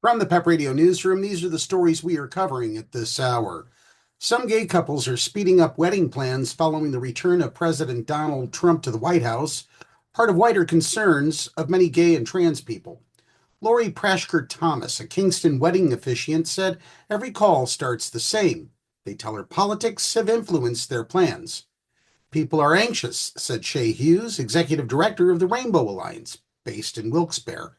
From the PEP Radio Newsroom, these are the stories we are covering at this hour. Some gay couples are speeding up wedding plans following the return of President Donald Trump to the White House, part of wider concerns of many gay and trans people. Lori Prashker Thomas, a Kingston wedding officiant, said every call starts the same. They tell her politics have influenced their plans. People are anxious, said Shay Hughes, executive director of the Rainbow Alliance, based in Wilkes-Barre.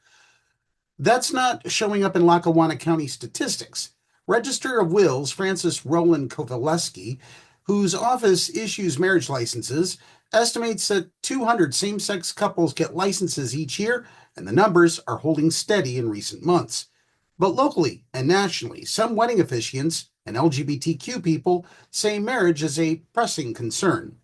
That's not showing up in Lackawanna County statistics. Register of Wills Francis Roland Kowaleski, whose office issues marriage licenses, estimates that 200 same-sex couples get licenses each year, and the numbers are holding steady in recent months. But locally and nationally, some wedding officiants and LGBTQ people say marriage is a pressing concern.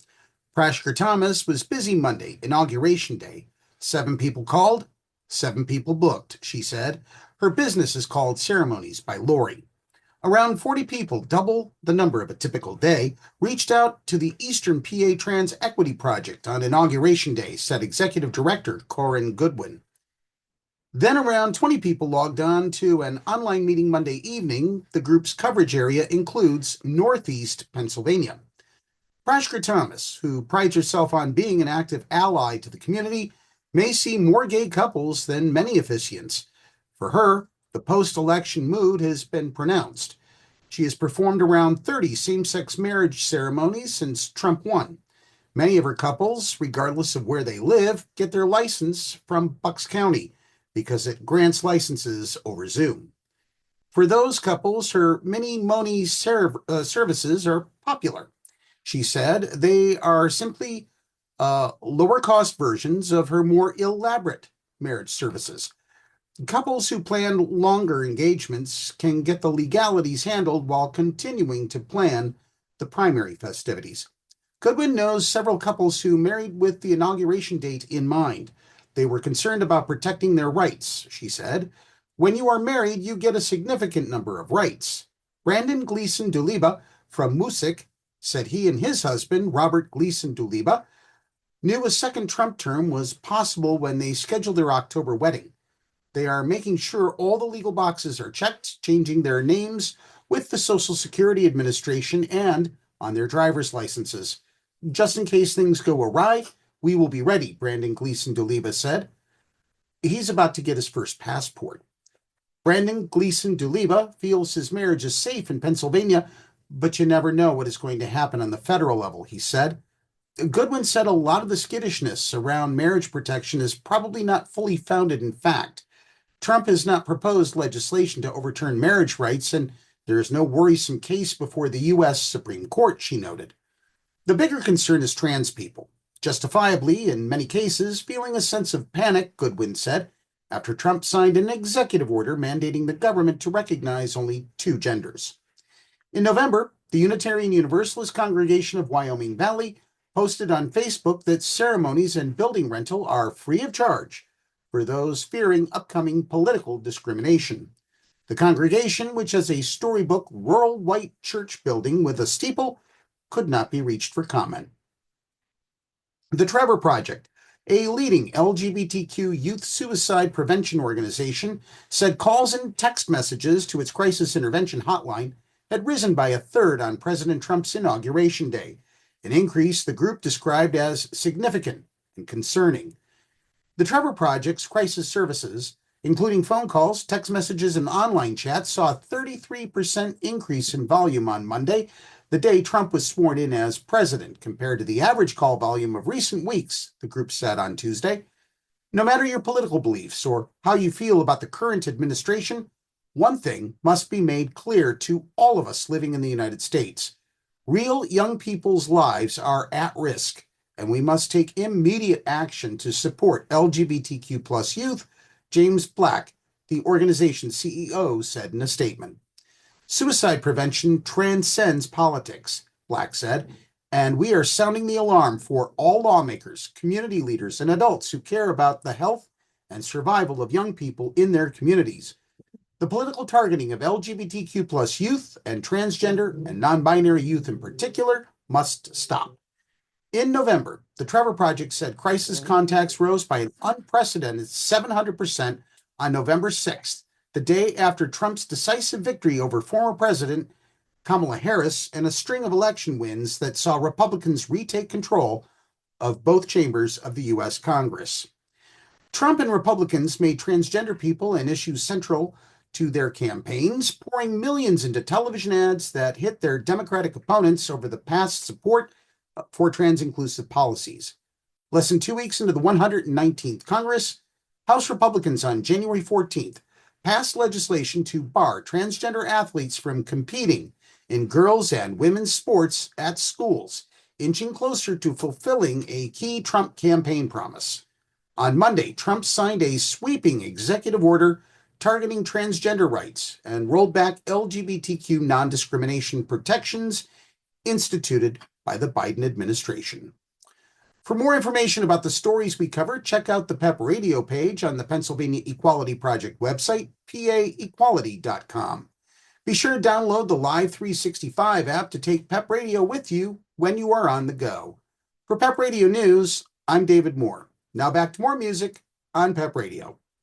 Prashker Thomas was busy Monday, Inauguration Day. 7 people called, 7 people booked, she said. Her business is called Ceremonies by Lori. Around 40 people, double the number of a typical day, reached out to the Eastern PA Trans Equity Project on Inauguration Day, said Executive Director Corinne Goodwin. Then around 20 people logged on to an online meeting Monday evening. The group's coverage area includes Northeast Pennsylvania. Prashker Thomas, who prides herself on being an active ally to the community, may see more gay couples than many officiants. For her, the post-election mood has been pronounced. She has performed around 30 same-sex marriage ceremonies since Trump won. Many of her couples, regardless of where they live, get their license from Bucks County because it grants licenses over Zoom. For those couples, her mini-moni services are popular. She said they are simply lower-cost versions of her more elaborate marriage services. Couples who plan longer engagements can get the legalities handled while continuing to plan the primary festivities. Goodwin knows several couples who married with the inauguration date in mind. They were concerned about protecting their rights, she said. When you are married, you get a significant number of rights. Brandon Gleason Duliba from Moosic said he and his husband, Robert Gleason Duliba, knew a second Trump term was possible when they scheduled their October wedding. They are making sure all the legal boxes are checked, changing their names with the Social Security Administration and on their driver's licenses. Just in case things go awry, we will be ready, Brandon Gleason Duliba said. He's about to get his first passport. Brandon Gleason Duliba feels his marriage is safe in Pennsylvania, but you never know what is going to happen on the federal level, he said. Goodwin said a lot of the skittishness around marriage protection is probably not fully founded in fact. Trump has not proposed legislation to overturn marriage rights, and there is no worrisome case before the U.S. Supreme Court, she noted. The bigger concern is trans people, justifiably, in many cases, feeling a sense of panic, Goodwin said, after Trump signed an executive order mandating the government to recognize only 2 genders. In November, the Unitarian Universalist Congregation of Wyoming Valley posted on Facebook that ceremonies and building rental are free of charge for those fearing upcoming political discrimination. The congregation, which has a storybook rural white church building with a steeple, could not be reached for comment. The Trevor Project, a leading LGBTQ youth suicide prevention organization, said calls and text messages to its crisis intervention hotline had risen by a third on President Trump's Inauguration Day, an increase the group described as significant and concerning. The Trevor Project's crisis services, including phone calls, text messages, and online chats, saw a 33% increase in volume on Monday, the day Trump was sworn in as president, compared to the average call volume of recent weeks, the group said on Tuesday. No matter your political beliefs or how you feel about the current administration, one thing must be made clear to all of us living in the United States. Real young people's lives are at risk, and we must take immediate action to support LGBTQ plus youth, James Black, the organization's CEO, said in a statement. Suicide prevention transcends politics, Black said, and we are sounding the alarm for all lawmakers, community leaders, and adults who care about the health and survival of young people in their communities. The political targeting of LGBTQ plus youth and transgender and non-binary youth in particular must stop. In November, the Trevor Project said crisis contacts rose by an unprecedented 700% on November 6th, the day after Trump's decisive victory over former President Kamala Harris and a string of election wins that saw Republicans retake control of both chambers of the U.S. Congress. Trump and Republicans made transgender people an issue central to their campaigns, pouring millions into television ads that hit their Democratic opponents over the past support for trans-inclusive policies. Less than 2 weeks into the 119th Congress, House Republicans on January 14th passed legislation to bar transgender athletes from competing in girls' and women's sports at schools, inching closer to fulfilling a key Trump campaign promise. On Monday, Trump signed a sweeping executive order targeting transgender rights and rolled back LGBTQ non-discrimination protections instituted by the Biden administration. For more information about the stories we cover, check out the PEP Radio page on the Pennsylvania Equality Project website, paequality.com. Be sure to download the Live 365 app to take PEP Radio with you when you are on the go. For PEP Radio News, I'm David Moore. Now back to more music on PEP Radio.